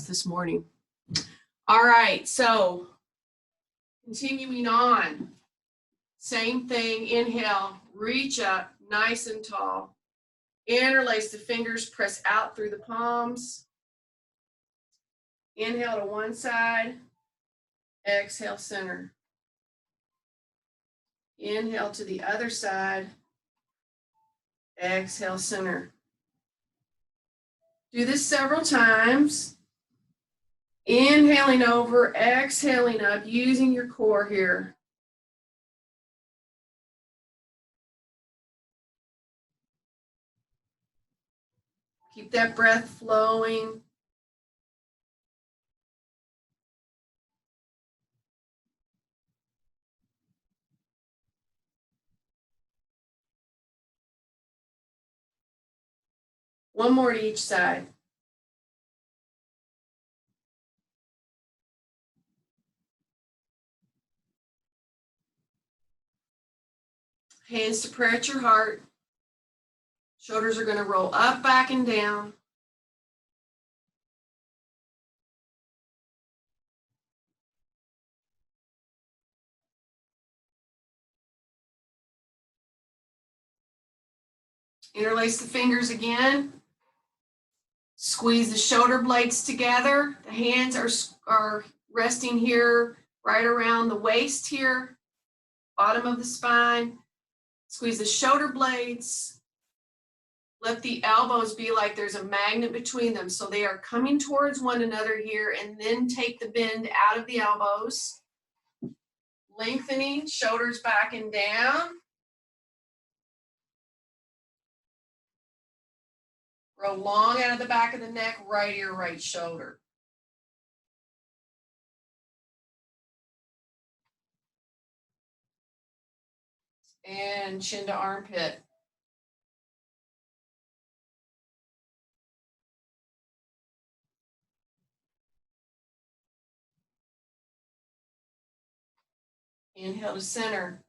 this morning. All right, so continuing on. Same thing, inhale, reach up, nice and tall. Interlace the fingers, press out through the palms. Inhale to one side, exhale, center. Inhale to the other side, exhale, center. Do this several times. Inhaling over, exhaling up, using your core here. Keep that breath flowing. One more to each side. Hands to prayer at your heart. Shoulders are going to roll up, back, and down. Interlace the fingers again. Squeeze the shoulder blades together. The hands are resting here, right around the waist here, bottom of the spine. Squeeze the shoulder blades. Let the elbows be like there's a magnet between them. So they are coming towards one another here, and then take the bend out of the elbows. Lengthening, shoulders back and down. Roll long out of the back of the neck, right ear, right shoulder. And chin to armpit. Inhale to center.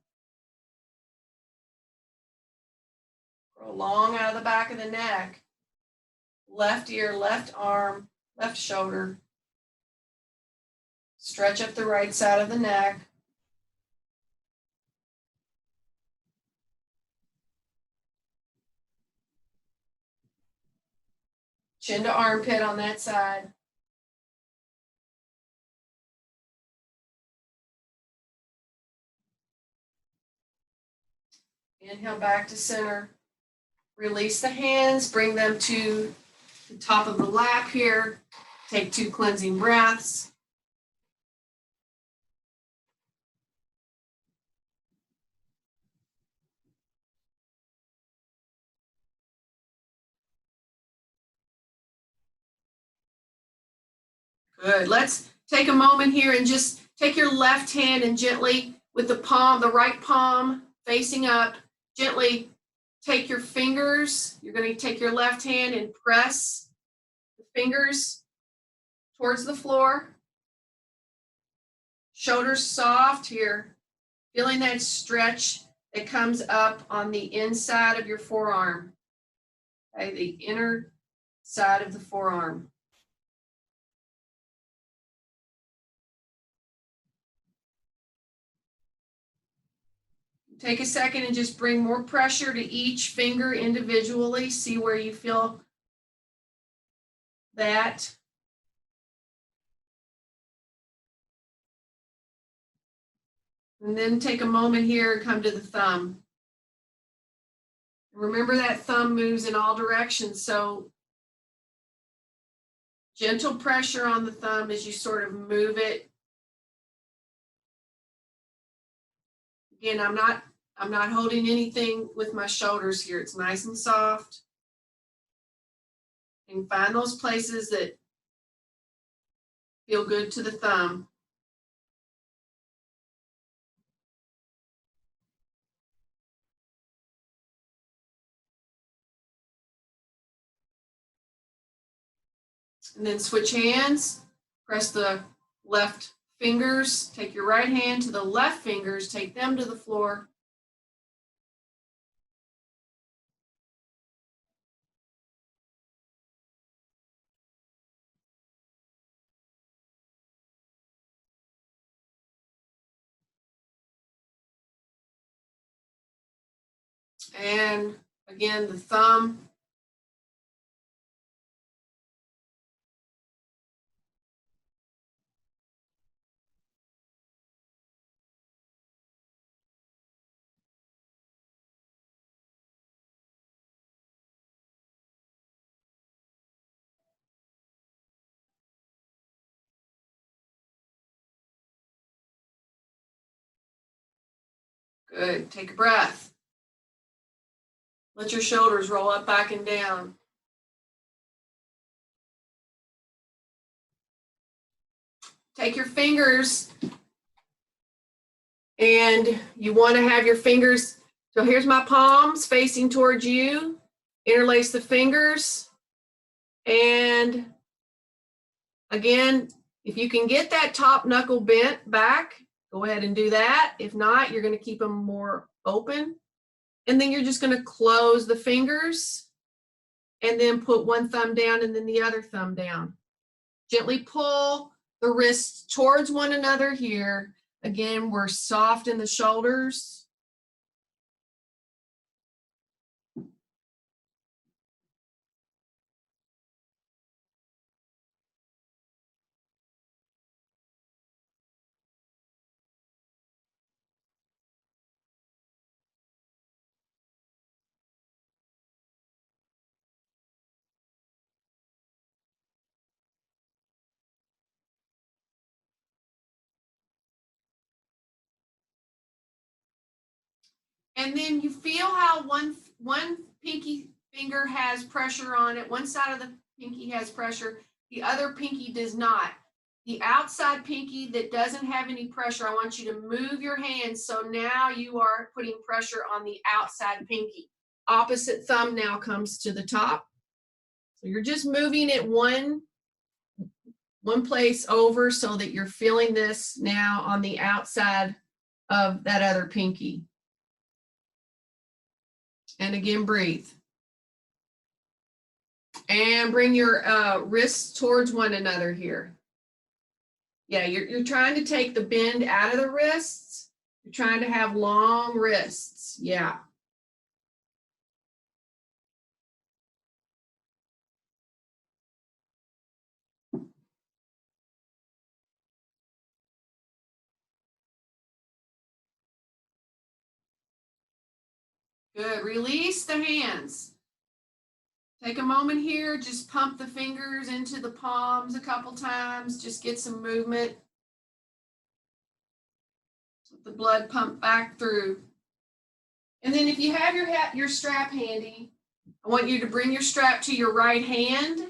Roll long out of the back of the neck. Left ear, left arm, left shoulder. Stretch up the right side of the neck. Chin to armpit on that side. Inhale back to center. Release the hands, bring them to the top of the lap here. Take 2 cleansing breaths. Good. Let's take a moment here and just take your left hand and gently, with the palm, the right palm facing up, gently take your fingers. You're going to take your left hand and press the fingers towards the floor. Shoulders soft here. Feeling that stretch that comes up on the inside of your forearm. Okay, the inner side of the forearm. Take a second and just bring more pressure to each finger individually. See where you feel that. And then take a moment here and come to the thumb. Remember that thumb moves in all directions, so gentle pressure on the thumb as you sort of move it. Again, I'm not holding anything with my shoulders here. It's nice and soft. And find those places that feel good to the thumb. And then switch hands. Press the left fingers. Take your right hand to the left fingers. Take them to the floor. And again, the thumb. Good. Take a breath. Let your shoulders roll up, back, and down. Take your fingers, and you want to have your fingers. So here's my palms facing towards you. Interlace the fingers. And again, if you can get that top knuckle bent back, go ahead and do that. If not, you're going to keep them more open. And then you're just going to close the fingers and then put one thumb down and then the other thumb down. Gently pull the wrists towards one another here. Again, we're soft in the shoulders. And then you feel how one pinky finger has pressure on it. One side of the pinky has pressure. The other pinky does not. The outside pinky that doesn't have any pressure, I want you to move your hands. So now you are putting pressure on the outside pinky. Opposite thumb now comes to the top. So you're just moving it one place over so that you're feeling this now on the outside of that other pinky. And again, breathe. And bring your wrists towards one another here. Yeah, you're trying to take the bend out of the wrists. You're trying to have long wrists. Yeah. Good. Release the hands. Take a moment here. Just pump the fingers into the palms a couple times. Just get some movement. Let the blood pump back through. And then if you have your strap handy, I want you to bring your strap to your right hand.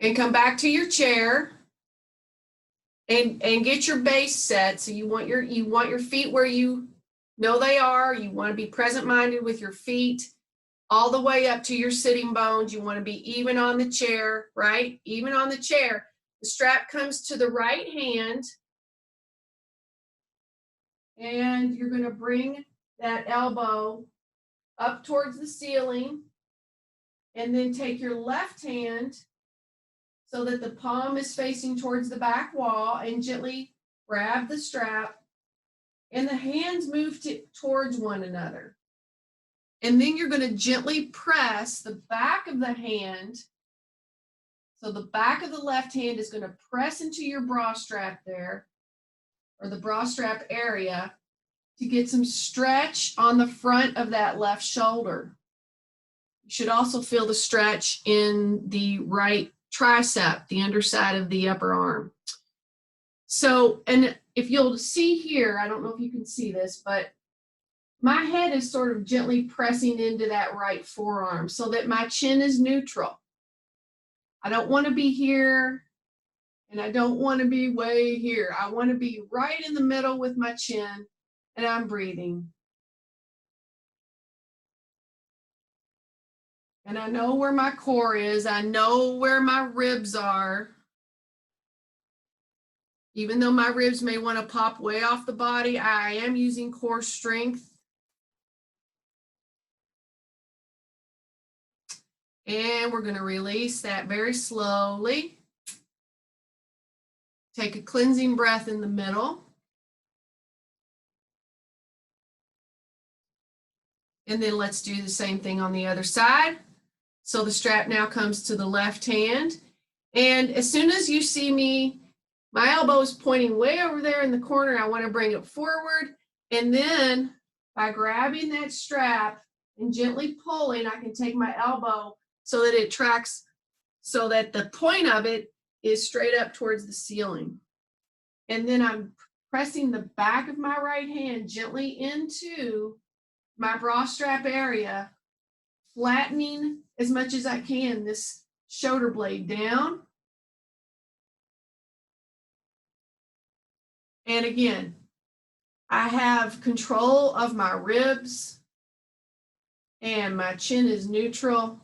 And come back to your chair. And get your base set. So you want your feet where you know they are. You want to be present-minded with your feet all the way up to your sitting bones. You want to be even on the chair, right? Even on the chair. The strap comes to the right hand. And you're going to bring that elbow up towards the ceiling. And then take your left hand so that the palm is facing towards the back wall and gently grab the strap. And the hands move towards one another. And then you're going to gently press the back of the hand. So the back of the left hand is going to press into your bra strap there, or the bra strap area, to get some stretch on the front of that left shoulder. You should also feel the stretch in the right tricep, the underside of the upper arm. So, and if you'll see here, I don't know if you can see this, but my head is sort of gently pressing into that right forearm so that my chin is neutral. I don't want to be here and I don't want to be way here. I want to be right in the middle with my chin, and I'm breathing. And I know where my core is. I know where my ribs are. Even though my ribs may want to pop way off the body, I am using core strength. And we're going to release that very slowly. Take a cleansing breath in the middle. And then let's do the same thing on the other side. So the strap now comes to the left hand. And as soon as you see me, my elbow is pointing way over there in the corner. I want to bring it forward. And then by grabbing that strap and gently pulling, I can take my elbow so that it tracks, so that the point of it is straight up towards the ceiling. And then I'm pressing the back of my right hand gently into my bra strap area, flattening as much as I can this shoulder blade down. And again, I have control of my ribs and my chin is neutral.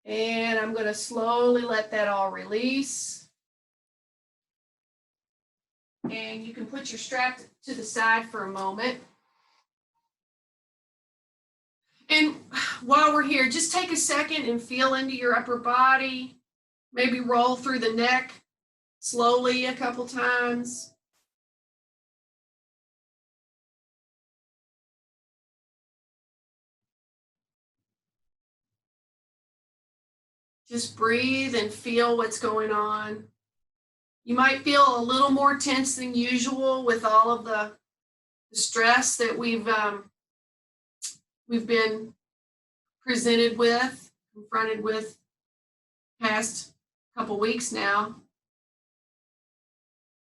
And I'm going to slowly let that all release. And you can put your strap to the side for a moment. And while we're here, just take a second and feel into your upper body. Maybe roll through the neck slowly a couple times. Just breathe and feel what's going on. You might feel a little more tense than usual with all of the stress that we've been confronted with past couple weeks now.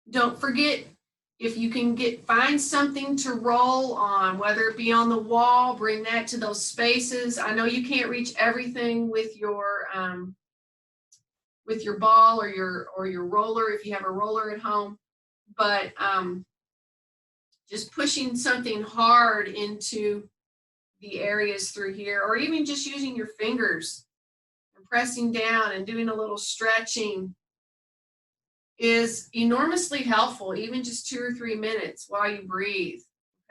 Don't forget, if you can find something to roll on, whether it be on the wall, bring that to those spaces. I know you can't reach everything with your ball or your roller if you have a roller at home, but just pushing something hard into the areas through here, or even just using your fingers and pressing down and doing a little stretching is enormously helpful, even just 2 or 3 minutes while you breathe,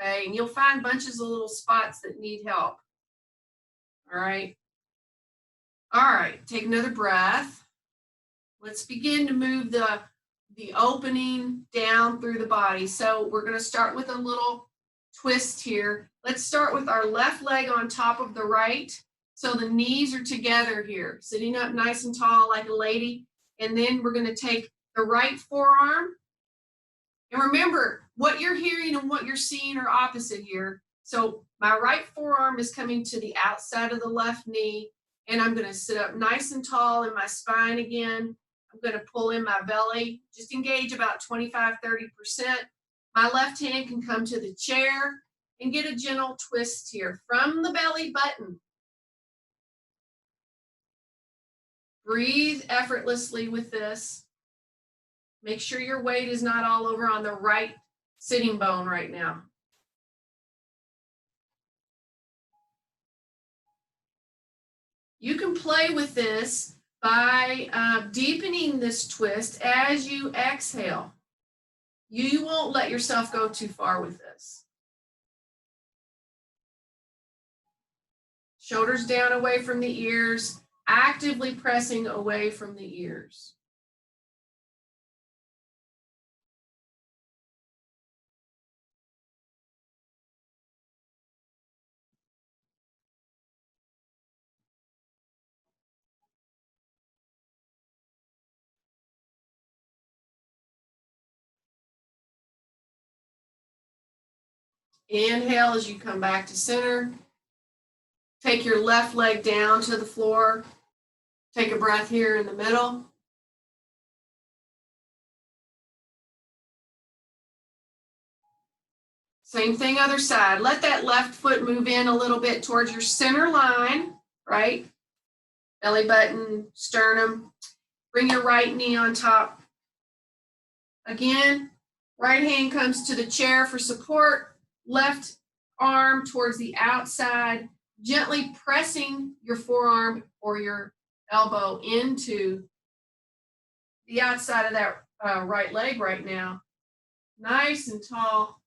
okay? And you'll find bunches of little spots that need help, all right? All right, take another breath. Let's begin to move the opening down through the body. So we're going to start with a little twist here. Let's start with our left leg on top of the right. So the knees are together here, sitting up nice and tall like a lady. And then we're going to take the right forearm. And remember, what you're hearing and what you're seeing are opposite here. So my right forearm is coming to the outside of the left knee, and I'm going to sit up nice and tall in my spine again. I'm going to pull in my belly, just engage about 25, 30%. My left hand can come to the chair and get a gentle twist here from the belly button. Breathe effortlessly with this. Make sure your weight is not all over on the right sitting bone right now. You can play with this by deepening this twist as you exhale. You won't let yourself go too far with this. Shoulders down away from the ears, actively pressing away from the ears. Inhale as you come back to center. Take your left leg down to the floor. Take a breath here in the middle. Same thing other side. Let that left foot move in a little bit towards your center line, right? Belly button, sternum. Bring your right knee on top. Again, right hand comes to the chair for support. Left arm towards the outside, gently pressing your forearm or your elbow into the outside of that right leg right now. Nice and tall.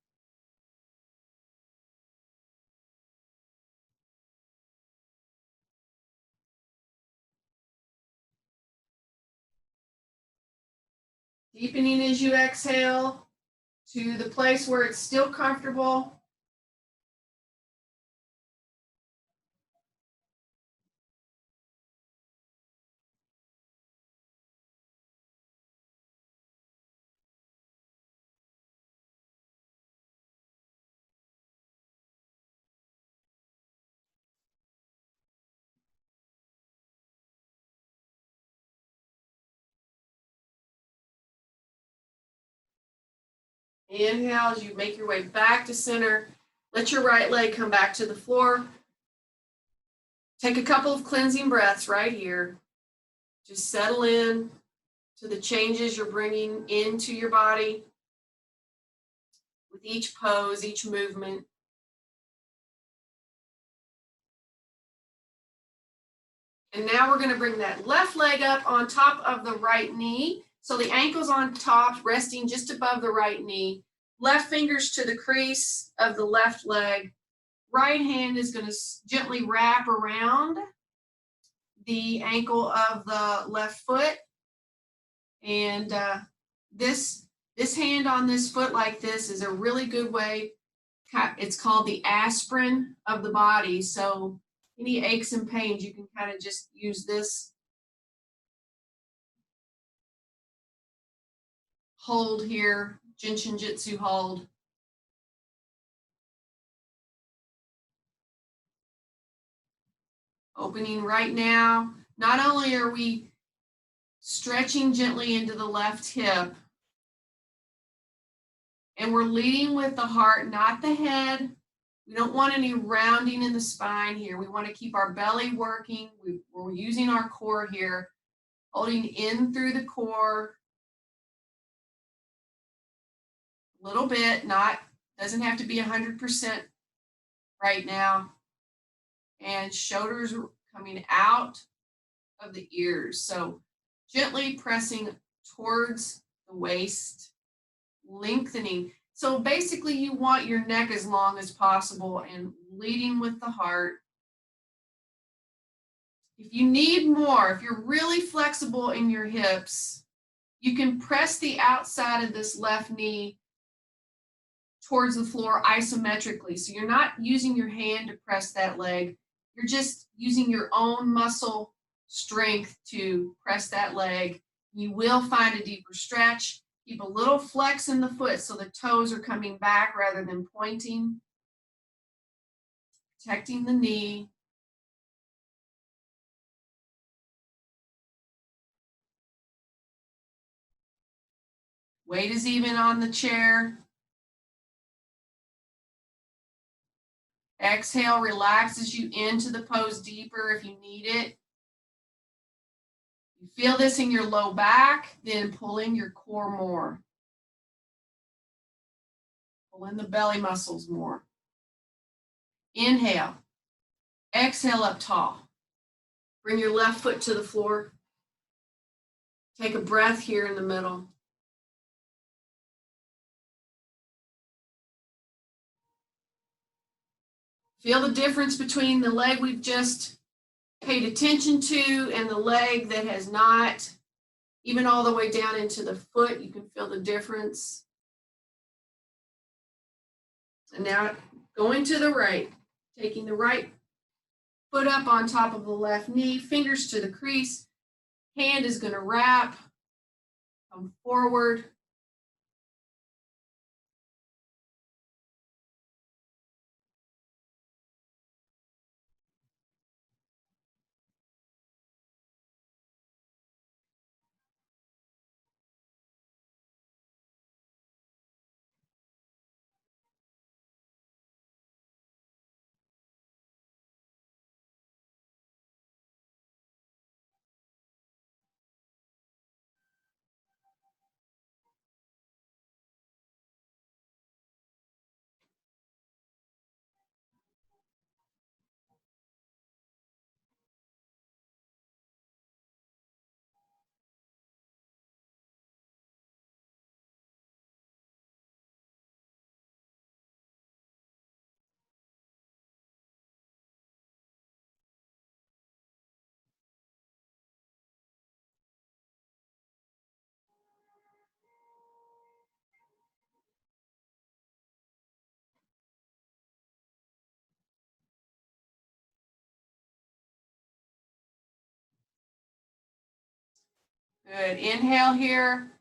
Deepening as you exhale to the place where it's still comfortable. Inhale as you make your way back to center. Let your right leg come back to the floor. Take a couple of cleansing breaths right here. Just settle in to the changes you're bringing into your body with each pose, each movement. And now we're going to bring that left leg up on top of the right knee. So the ankle's on top, resting just above the right knee. Left fingers to the crease of the left leg. Right hand is going to gently wrap around the ankle of the left foot. And this hand on this foot like this is a really good way. It's called the aspirin of the body. So any aches and pains, you can kind of just use this hold here, Jin Shin Jyutsu hold. Opening right now. Not only are we stretching gently into the left hip, and we're leading with the heart, not the head. We don't want any rounding in the spine here. We want to keep our belly working. We're using our core here, holding in through the core. A little bit, doesn't have to be 100% right now. And shoulders coming out of the ears. So gently pressing towards the waist, lengthening. So basically you want your neck as long as possible and leading with the heart. If you need more, if you're really flexible in your hips, you can press the outside of this left knee towards the floor isometrically. So you're not using your hand to press that leg. You're just using your own muscle strength to press that leg. You will find a deeper stretch. Keep a little flex in the foot so the toes are coming back rather than pointing. Protecting the knee. Weight is even on the chair. Exhale, relaxes you into the pose deeper if you need it. You feel this in your low back, then pull in your core more. Pull in the belly muscles more. Inhale. Exhale up tall. Bring your left foot to the floor. Take a breath here in the middle. Feel the difference between the leg we've just paid attention to and the leg that has not, even all the way down into the foot. You can feel the difference. And now going to the right, taking the right foot up on top of the left knee, fingers to the crease. Hand is going to wrap, come forward. Good. Inhale here.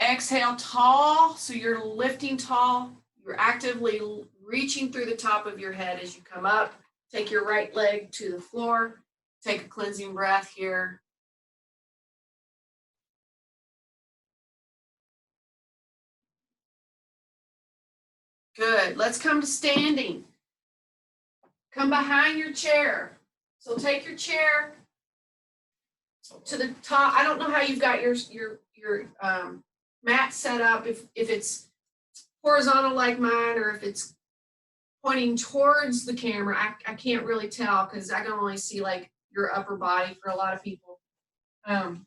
Exhale tall. So you're lifting tall. You're actively reaching through the top of your head as you come up. Take your right leg to the floor. Take a cleansing breath here. Good. Let's come to standing. Come behind your chair. So take your chair to the top. I don't know how you've got your mat set up, if it's horizontal like mine or if it's pointing towards the camera. I can't really tell because I can only see like your upper body for a lot of people. Bring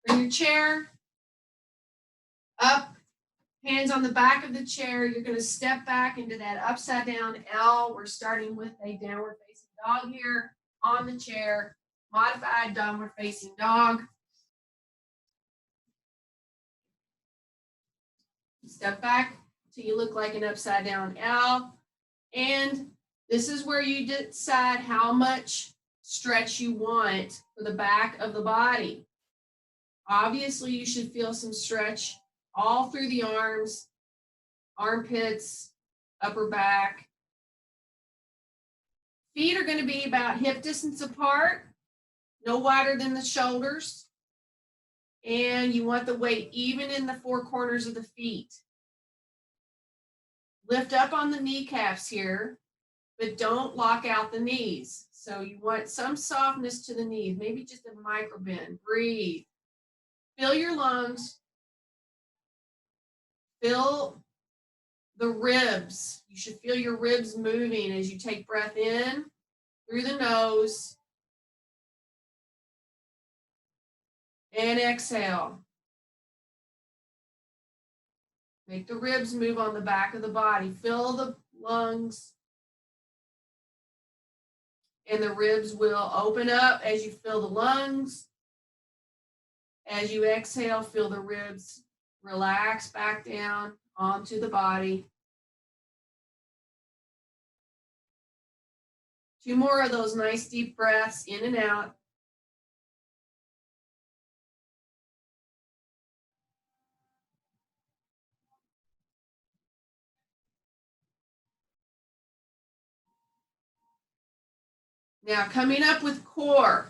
your chair up, hands on the back of the chair. You're going to step back into that upside down L. We're starting with a downward facing dog here on the chair, modified downward facing dog. Step back till you look like an upside down L. And this is where you decide how much stretch you want for the back of the body. Obviously, you should feel some stretch all through the arms, armpits, upper back. Feet are going to be about hip distance apart, no wider than the shoulders. And you want the weight even in the four corners of the feet. Lift up on the kneecaps here, but don't lock out the knees. So you want some softness to the knees, maybe just a micro bend. Breathe. Fill your lungs. Fill the ribs. You should feel your ribs moving as you take breath in through the nose and exhale. Make the ribs move on the back of the body. Fill the lungs, and the ribs will open up as you fill the lungs. As you exhale, feel the ribs relax back down onto the body. 2 more of those nice deep breaths in and out. Now coming up with core.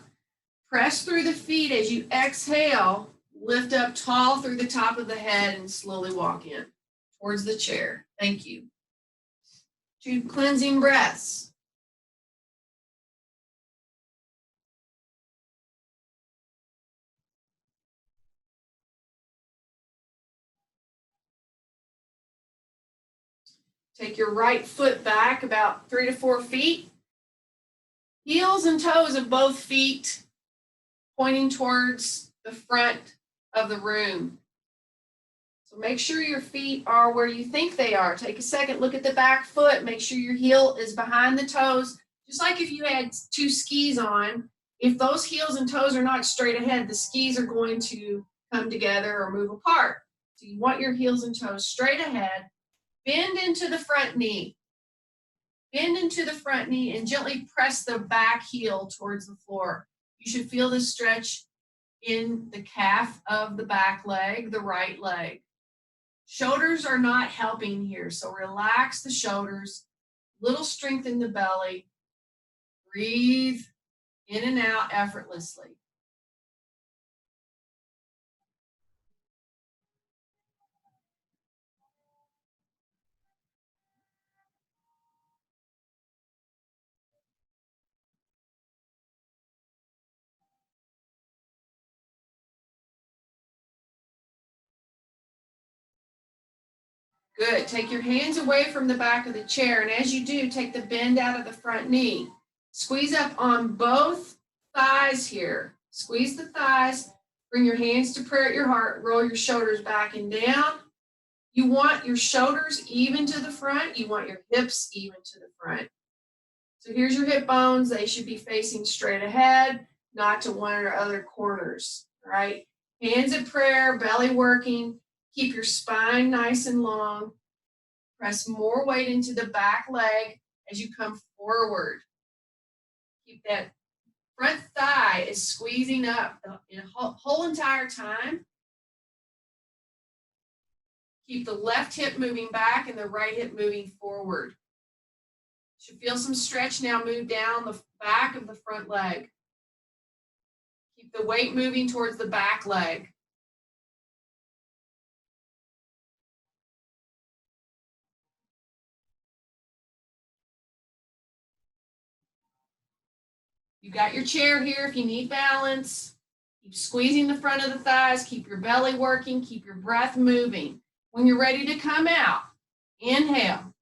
Press through the feet as you exhale. Lift up tall through the top of the head and slowly walk in towards the chair. Thank you. 2 cleansing breaths. Take your right foot back about 3 to 4 feet. Heels and toes of both feet pointing towards the front of the room. So make sure your feet are where you think they are. Take a second, look at the back foot. Make sure your heel is behind the toes. Just like if you had 2 skis on, if those heels and toes are not straight ahead, the skis are going to come together or move apart. So you want your heels and toes straight ahead. Bend into the front knee. Bend into the front knee and gently press the back heel towards the floor. You should feel this stretch in the calf of the back leg, the right leg. Shoulders are not helping here, so relax the shoulders, little strength in the belly. Breathe in and out effortlessly. Good. Take your hands away from the back of the chair, and as you do, take the bend out of the front knee. Squeeze up on both thighs here. Squeeze the thighs. Bring your hands to prayer at your heart. Roll your shoulders back and down. You want your shoulders even to the front. You want your hips even to the front. So here's your hip bones. They should be facing straight ahead, not to one or other corners. All right. Hands at prayer, belly working. Keep your spine nice and long. Press more weight into the back leg as you come forward. Keep that front thigh is squeezing up the whole entire time. Keep the left hip moving back and the right hip moving forward. Should feel some stretch now. Move down the back of the front leg. Keep the weight moving towards the back leg. You got your chair here if you need balance. Keep squeezing the front of the thighs. Keep your belly working. Keep your breath moving. When you're ready to come out, inhale.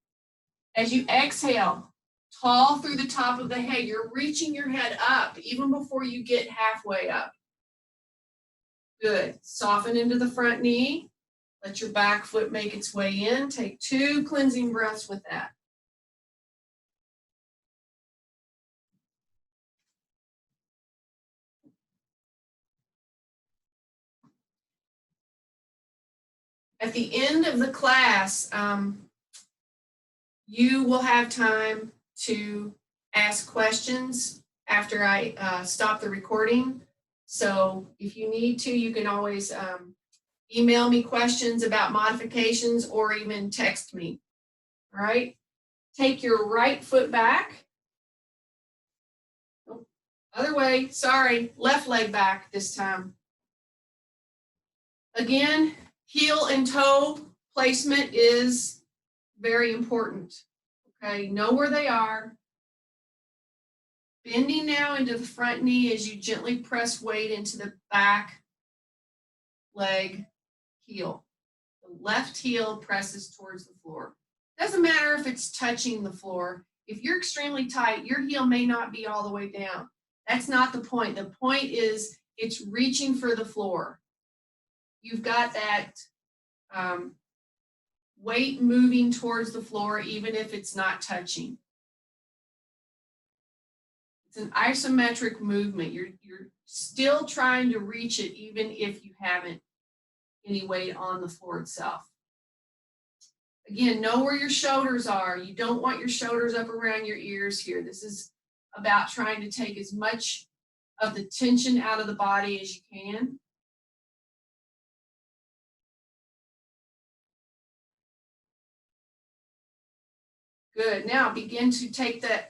As you exhale, tall through the top of the head. You're reaching your head up even before you get halfway up. Good. Soften into the front knee. Let your back foot make its way in. Take 2 cleansing breaths with that. At the end of the class, you will have time to ask questions after I stop the recording. So if you need to, you can always email me questions about modifications or even text me. All right. Take your right foot back. Oh, other way, sorry, left leg back this time. Again, heel and toe placement is very important. Okay, know where they are. Bending now into the front knee as you gently press weight into the back leg heel. The left heel presses towards the floor. Doesn't matter if it's touching the floor. If you're extremely tight, your heel may not be all the way down. That's not the point. The point is it's reaching for the floor. You've got that weight moving towards the floor, even if it's not touching. It's an isometric movement. You're still trying to reach it, even if you haven't any weight on the floor itself. Again, know where your shoulders are. You don't want your shoulders up around your ears here. This is about trying to take as much of the tension out of the body as you can. Good. Now begin to take the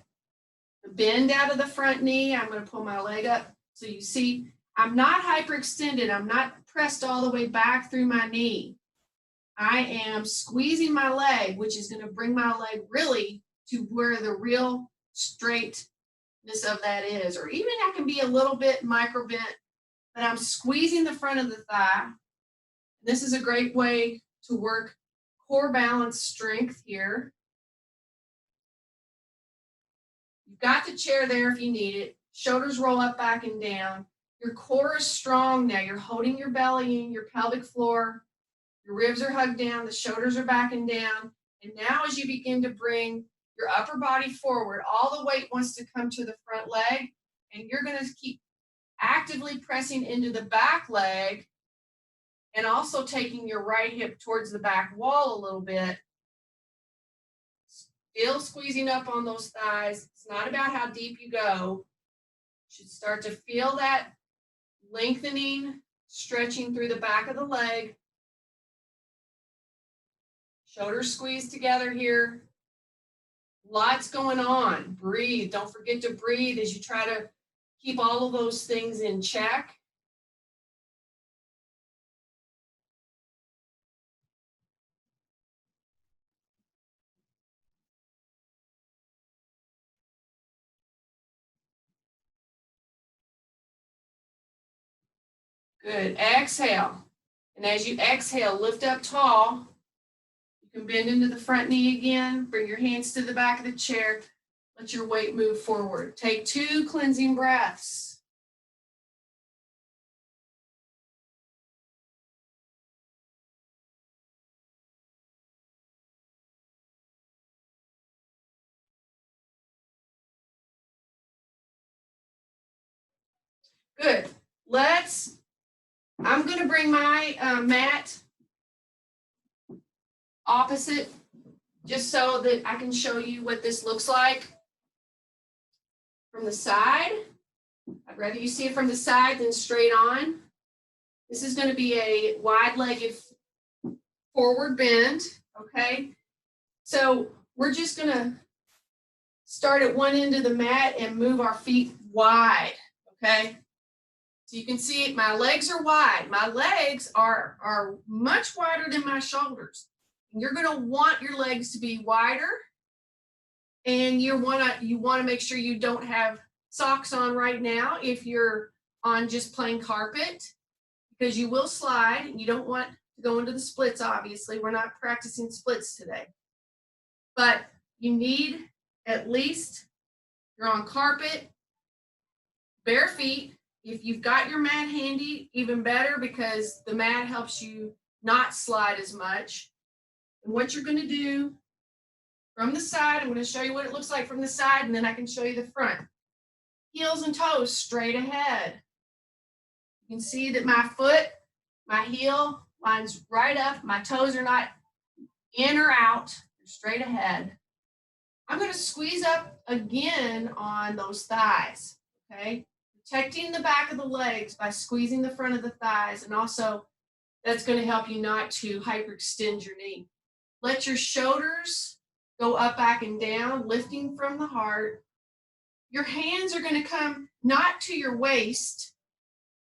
bend out of the front knee. I'm going to pull my leg up so you see I'm not hyperextended. I'm not pressed all the way back through my knee. I am squeezing my leg, which is going to bring my leg really to where the real straightness of that is. Or even I can be a little bit micro bent, but I'm squeezing the front of the thigh. This is a great way to work core balance strength here. You've got the chair there if you need it. Shoulders roll up, back and down. Your core is strong now. You're holding your belly in, your pelvic floor. Your ribs are hugged down. The shoulders are back and down. And now as you begin to bring your upper body forward, all the weight wants to come to the front leg. And you're going to keep actively pressing into the back leg and also taking your right hip towards the back wall a little bit. Still squeezing up on those thighs. It's not about how deep you go. You should start to feel that lengthening, stretching through the back of the leg. Shoulders squeezed together here. Lots going on. Breathe. Don't forget to breathe as you try to keep all of those things in check. Good. Exhale. And as you exhale, lift up tall. You can bend into the front knee again. Bring your hands to the back of the chair. Let your weight move forward. Take 2 cleansing breaths. Good. I'm going to bring my mat opposite just so that I can show you what this looks like from the side. I'd rather you see it from the side than straight on. This is going to be a wide-legged forward bend, okay? So we're just going to start at one end of the mat and move our feet wide, okay? So you can see my legs are wide. My legs are much wider than my shoulders. You're going to want your legs to be wider, and you want to make sure you don't have socks on right now if you're on just plain carpet, because you will slide and you don't want to go into the splits. Obviously, we're not practicing splits today, but you need at least, you're on carpet, bare feet. If you've got your mat handy, even better, because the mat helps you not slide as much. And what you're going to do from the side, I'm going to show you what it looks like from the side, and then I can show you the front. Heels and toes straight ahead. You can see that my foot, my heel lines right up. My toes are not in or out. They're straight ahead. I'm going to squeeze up again on those thighs, okay? Protecting the back of the legs by squeezing the front of the thighs, and also that's going to help you not to hyperextend your knee. Let your shoulders go up, back, and down, lifting from the heart. Your hands are going to come not to your waist.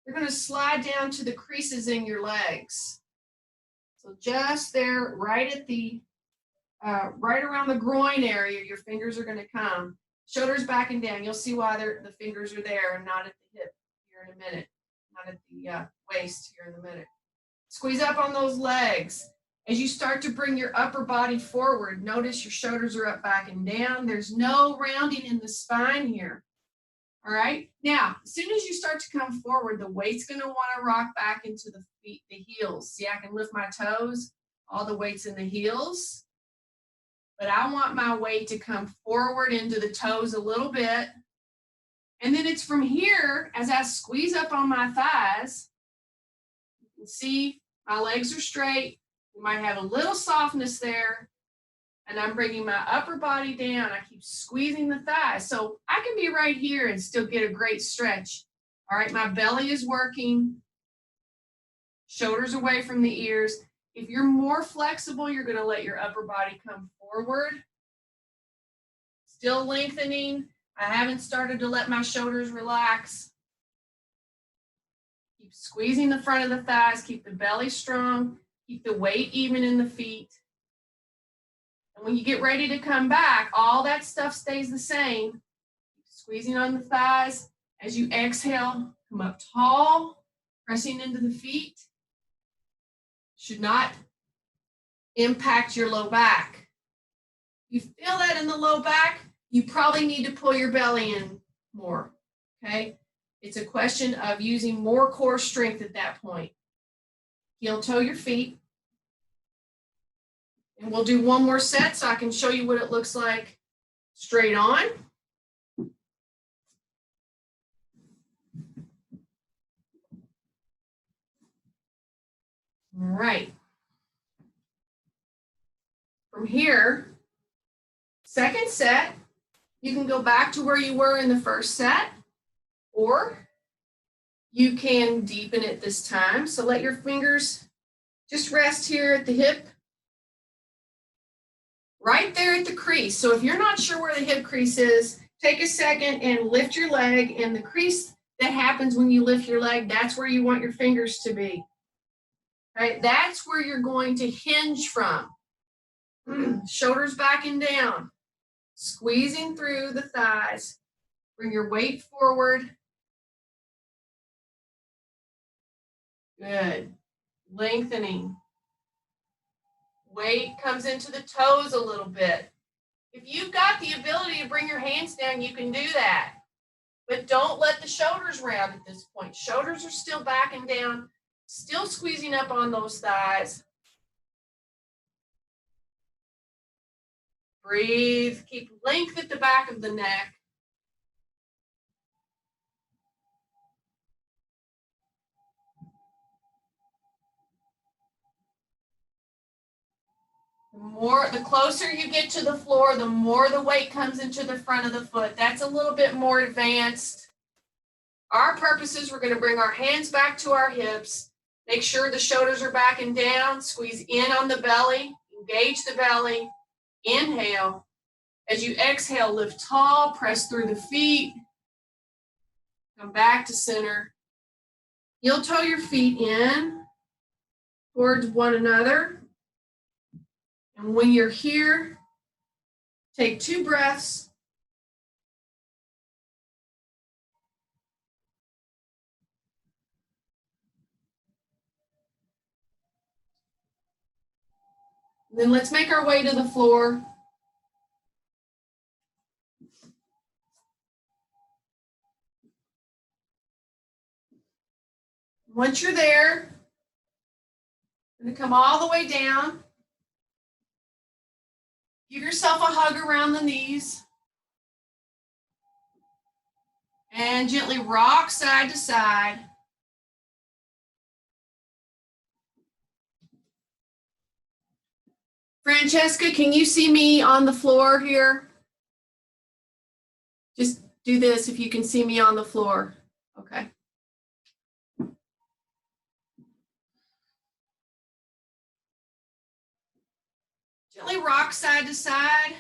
They're going to slide down to the creases in your legs. So just there, right at the, right around the groin area, your fingers are going to come. Shoulders back and down. You'll see why the fingers are there and not at the hip here in a minute. Not at the waist here in a minute. Squeeze up on those legs. As you start to bring your upper body forward, notice your shoulders are up, back, and down. There's no rounding in the spine here. All right. Now, as soon as you start to come forward, the weight's going to want to rock back into the feet, the heels. See, I can lift my toes, all the weight's in the heels. But I want my weight to come forward into the toes a little bit. And then it's from here, as I squeeze up on my thighs, you can see my legs are straight. You might have a little softness there. And I'm bringing my upper body down. I keep squeezing the thighs. So I can be right here and still get a great stretch. All right, my belly is working. Shoulders away from the ears. If you're more flexible, you're going to let your upper body come forward. Still lengthening. I haven't started to let my shoulders relax. Keep squeezing the front of the thighs. Keep the belly strong. Keep the weight even in the feet. And when you get ready to come back, all that stuff stays the same. Keep squeezing on the thighs. As you exhale, come up tall, pressing into the feet. Should not impact your low back. You feel that in the low back, you probably need to pull your belly in more, okay? It's a question of using more core strength at that point. Heel toe your feet. And we'll do one more set so I can show you what it looks like straight on. All right. From here, second set, you can go back to where you were in the first set, or you can deepen it this time. So let your fingers just rest here at the hip, right there at the crease. So if you're not sure where the hip crease is, take a second and lift your leg, and the crease that happens when you lift your leg, that's where you want your fingers to be. Right? That's where you're going to hinge from. Shoulders back and down, squeezing through the thighs. Bring your weight forward. Good. Lengthening. Weight comes into the toes a little bit. If you've got the ability to bring your hands down, you can do that. But don't let the shoulders round at this point. Shoulders are still back and down, still squeezing up on those thighs. Breathe. Keep length at the back of the neck. The closer you get to the floor, the more the weight comes into the front of the foot. That's a little bit more advanced. Our purposes, we're going to bring our hands back to our hips. Make sure the shoulders are back and down. Squeeze in on the belly. Engage the belly. Inhale. As you exhale, lift tall. Press through the feet. Come back to center. Heel toe your feet in towards one another. And when you're here, take 2 breaths. Then let's make our way to the floor. Once you're there, you're going to come all the way down. Give yourself a hug around the knees. And gently rock side to side. Francesca, can you see me on the floor here? Just do this if you can see me on the floor. Okay. Gently rock side to side.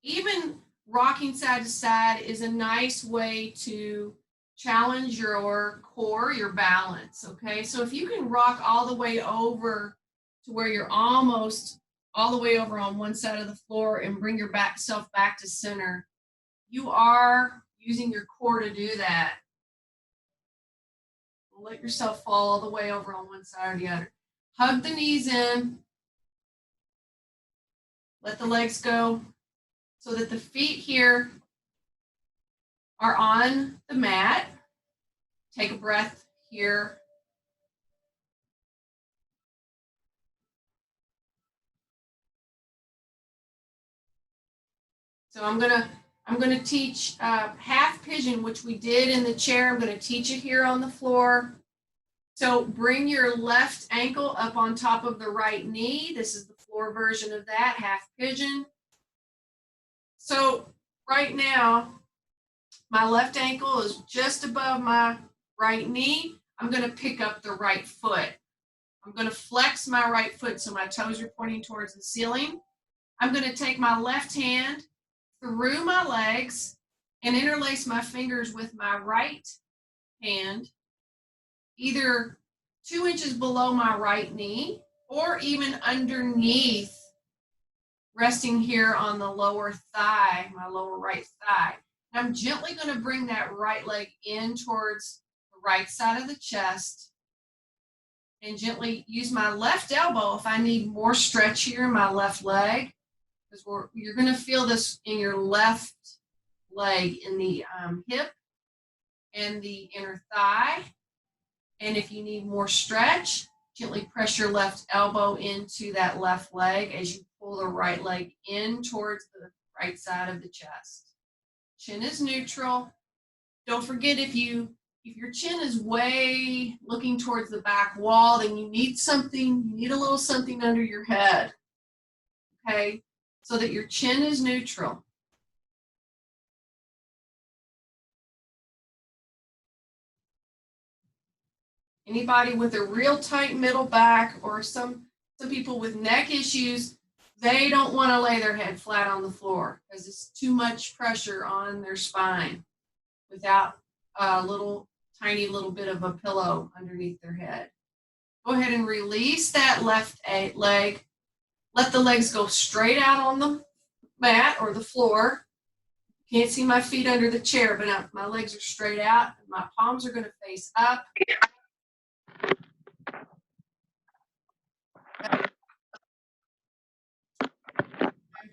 Even rocking side to side is a nice way to challenge your core, your balance, okay? So if you can rock all the way over to where you're almost all the way over on one side of the floor and bring your self back to center, you are using your core to do that. Let yourself fall all the way over on one side or the other. Hug the knees in. Let the legs go so that the feet here are on the mat. Take a breath here. So I'm gonna teach half pigeon, which we did in the chair. I'm gonna teach it here on the floor. So bring your left ankle up on top of the right knee. This is the floor version of that, half pigeon. So right now, my left ankle is just above my right knee. I'm gonna pick up the right foot. I'm gonna flex my right foot so my toes are pointing towards the ceiling. I'm gonna take my left hand through my legs and interlace my fingers with my right hand, either 2 inches below my right knee or even underneath, resting here on the lower thigh, my lower right thigh. And I'm gently going to bring that right leg in towards the right side of the chest and gently use my left elbow if I need more stretch here in my left leg, because you're going to feel this in your left leg, in the hip and the inner thigh. And if you need more stretch, gently press your left elbow into that left leg as you pull the right leg in towards the right side of the chest. Chin is neutral. Don't forget, if your chin is way looking towards the back wall, then you need a little something under your head, okay? So that your chin is neutral. Anybody with a real tight middle back, or some people with neck issues, they don't want to lay their head flat on the floor because it's too much pressure on their spine without a tiny little bit of a pillow underneath their head. Go ahead and release that left leg. Let the legs go straight out on the mat or the floor. Can't see my feet under the chair, but my legs are straight out. My palms are going to face up.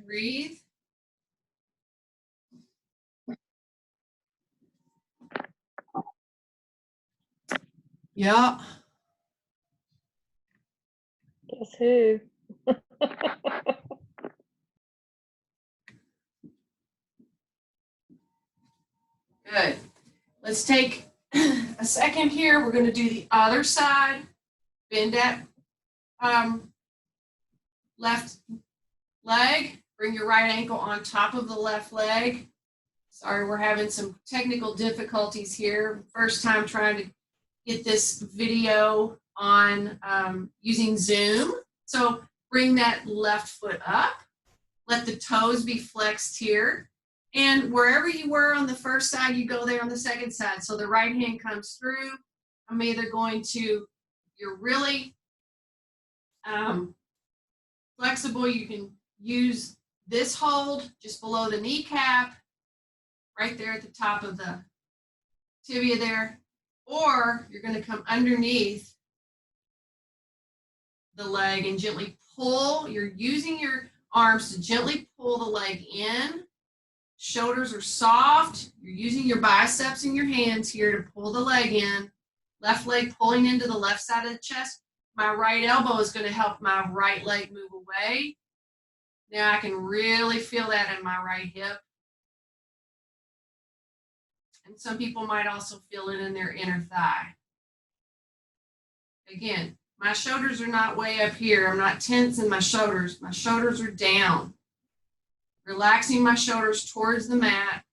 Breathe. Yeah. Guess who? Good. Let's take a second here. We're going to do the other side. Bend that left leg. Bring your right ankle on top of the left leg. Sorry, we're having some technical difficulties here. First time trying to get this video on using Zoom. So bring that left foot up. Let the toes be flexed here. And wherever you were on the first side, you go there on the second side. So the right hand comes through. I'm either going to, you're really flexible, you can use this hold just below the kneecap, right there at the top of the tibia there, or you're going to come underneath the leg and gently pull. You're using your arms to gently pull the leg in. Shoulders are soft. You're using your biceps and your hands here to pull the leg in. Left leg pulling into the left side of the chest. My right elbow is going to help my right leg move away. Now I can really feel that in my right hip. And some people might also feel it in their inner thigh. Again, my shoulders are not way up here. I'm not tense in my shoulders. My shoulders are down. Relaxing my shoulders towards the mat.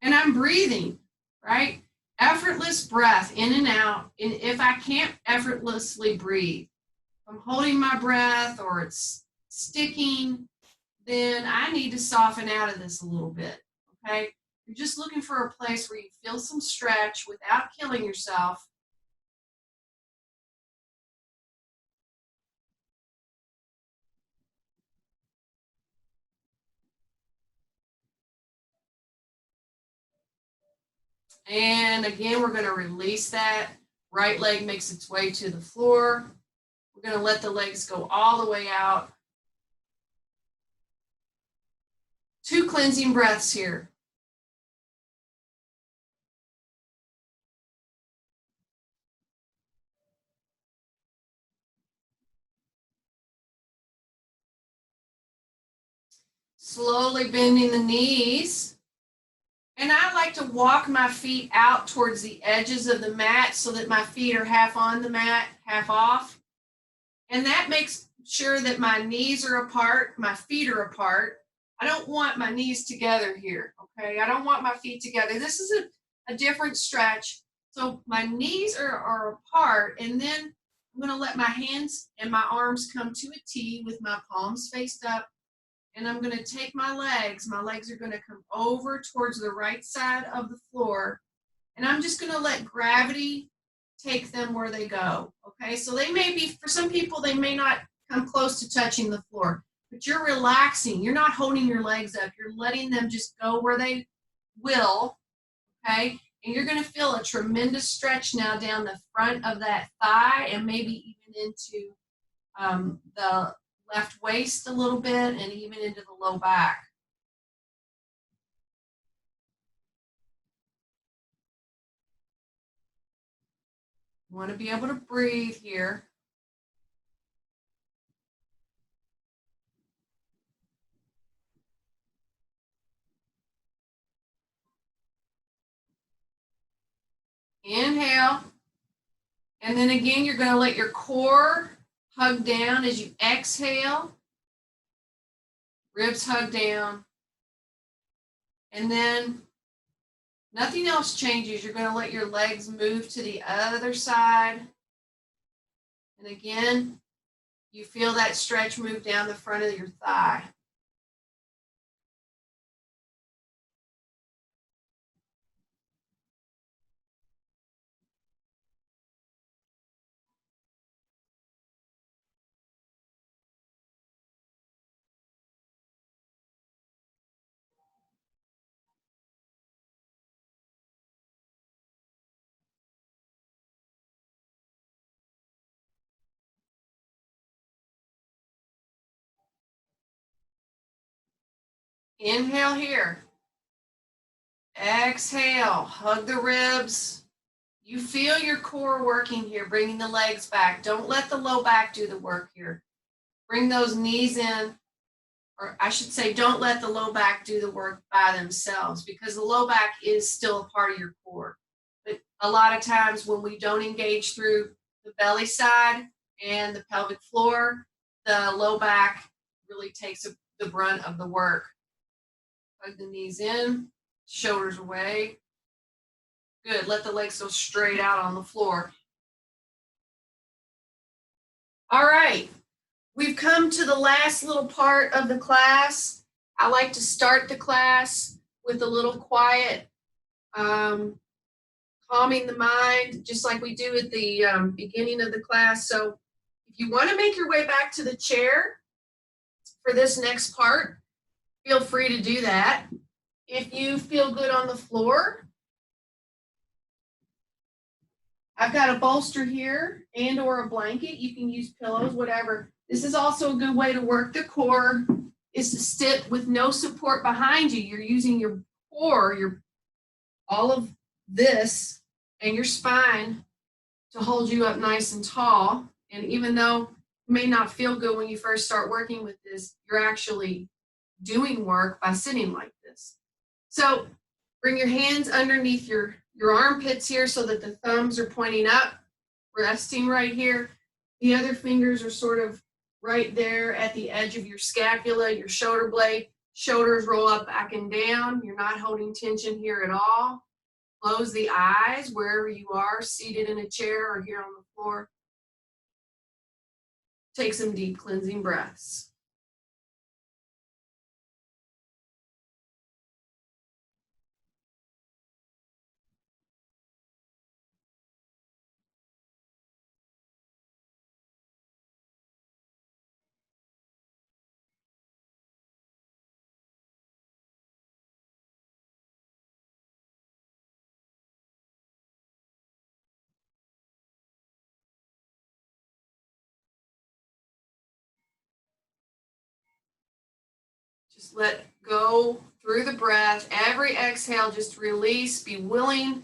And I'm breathing, right? Effortless breath in and out. And if I can't effortlessly breathe, if I'm holding my breath or it's sticking, then I need to soften out of this a little bit, okay? You're just looking for a place where you feel some stretch without killing yourself. And again, we're going to release that. Right leg makes its way to the floor. We're going to let the legs go all the way out. 2 cleansing breaths here. Slowly bending the knees. And I like to walk my feet out towards the edges of the mat so that my feet are half on the mat, half off. And that makes sure that my knees are apart, my feet are apart. I don't want my knees together here, okay? I don't want my feet together. This is a different stretch. So my knees are apart, and then I'm gonna let my hands and my arms come to a T with my palms faced up. And I'm going to take my legs are going to come over towards the right side of the floor. And I'm just going to let gravity take them where they go. Okay, so they may be, for some people, they may not come close to touching the floor, but you're relaxing. You're not holding your legs up. You're letting them just go where they will. Okay, and you're going to feel a tremendous stretch now down the front of that thigh and maybe even into the left waist a little bit and even into the low back. You want to be able to breathe here. Inhale. And then again, you're going to let your core hug down as you exhale. Ribs hug down. And then nothing else changes. You're going to let your legs move to the other side. And again, you feel that stretch move down the front of your thigh. Inhale here. Exhale, hug the ribs. You feel your core working here, bringing the legs back. Don't let the low back do the work here. Bring those knees in, or I should say, don't let the low back do the work by themselves, because the low back is still a part of your core. But a lot of times when we don't engage through the belly side and the pelvic floor, the low back really takes the brunt of the work. Hug the knees in, shoulders away. Good, let the legs go straight out on the floor. All right, we've come to the last little part of the class. I like to start the class with a little quiet, calming the mind, just like we do at the beginning of the class. So if you want to make your way back to the chair for this next part, feel free to do that. If you feel good on the floor, I've got a bolster here and or a blanket. You can use pillows, whatever. This is also a good way to work the core, is to sit with no support behind you. You're using your core, all of this and your spine to hold you up nice and tall. And even though it may not feel good when you first start working with this, you're actually doing work by sitting like this. So bring your hands underneath your armpits here so that the thumbs are pointing up, resting right here. The other fingers are sort of right there at the edge of your scapula, your shoulder blade. Shoulders roll up, back and down. You're not holding tension here at all. Close the eyes wherever you are, seated in a chair or here on the floor. Take some deep cleansing breaths. Just let go through the breath. Every exhale, just release. Be willing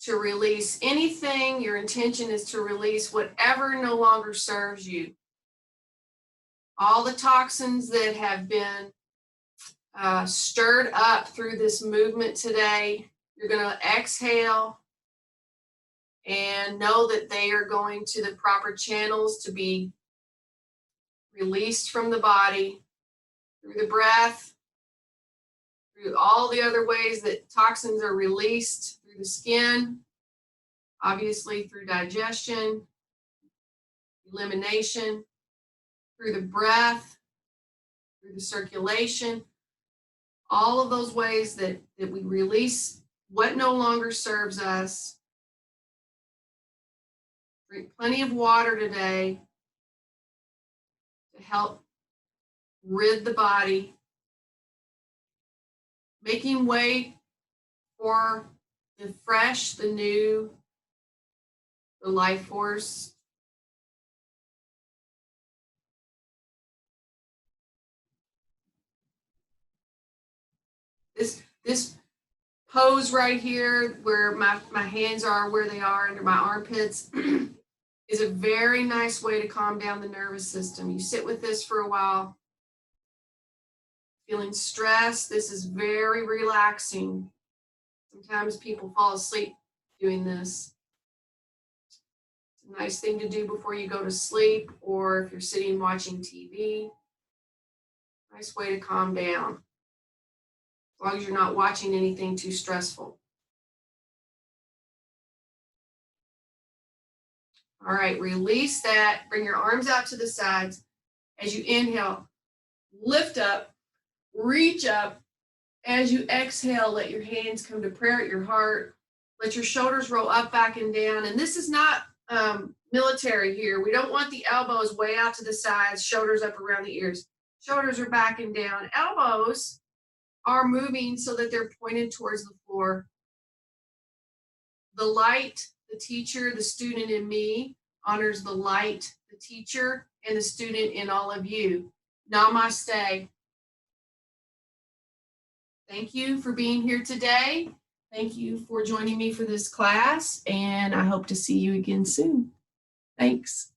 to release anything. Your intention is to release whatever no longer serves you. All the toxins that have been stirred up through this movement today, you're going to exhale and know that they are going to the proper channels to be released from the body through the breath, through all the other ways that toxins are released through the skin, obviously through digestion, elimination, through the breath, through the circulation, all of those ways that we release what no longer serves us. Drink plenty of water today to help rid the body, making way for the fresh, the new, the life force. This pose right here, where my hands are where they are under my armpits, is a very nice way to calm down the nervous system. You sit with this for a while. Feeling stressed, this is very relaxing. Sometimes people fall asleep doing this. It's a nice thing to do before you go to sleep, or if you're sitting watching TV. Nice way to calm down, as long as you're not watching anything too stressful. All right, release that. Bring your arms out to the sides. As you inhale, lift up, reach up. As you exhale, let your hands come to prayer at your heart. Let your shoulders roll up, back, and down. And this is not military here. We don't want the elbows way out to the sides, shoulders up around the ears. Shoulders are back and down. Elbows are moving so that they're pointed towards the floor. The light, the teacher, the student in me honors the light, the teacher, and the student in all of you. Namaste. Thank you for being here today. Thank you for joining me for this class, and I hope to see you again soon. Thanks.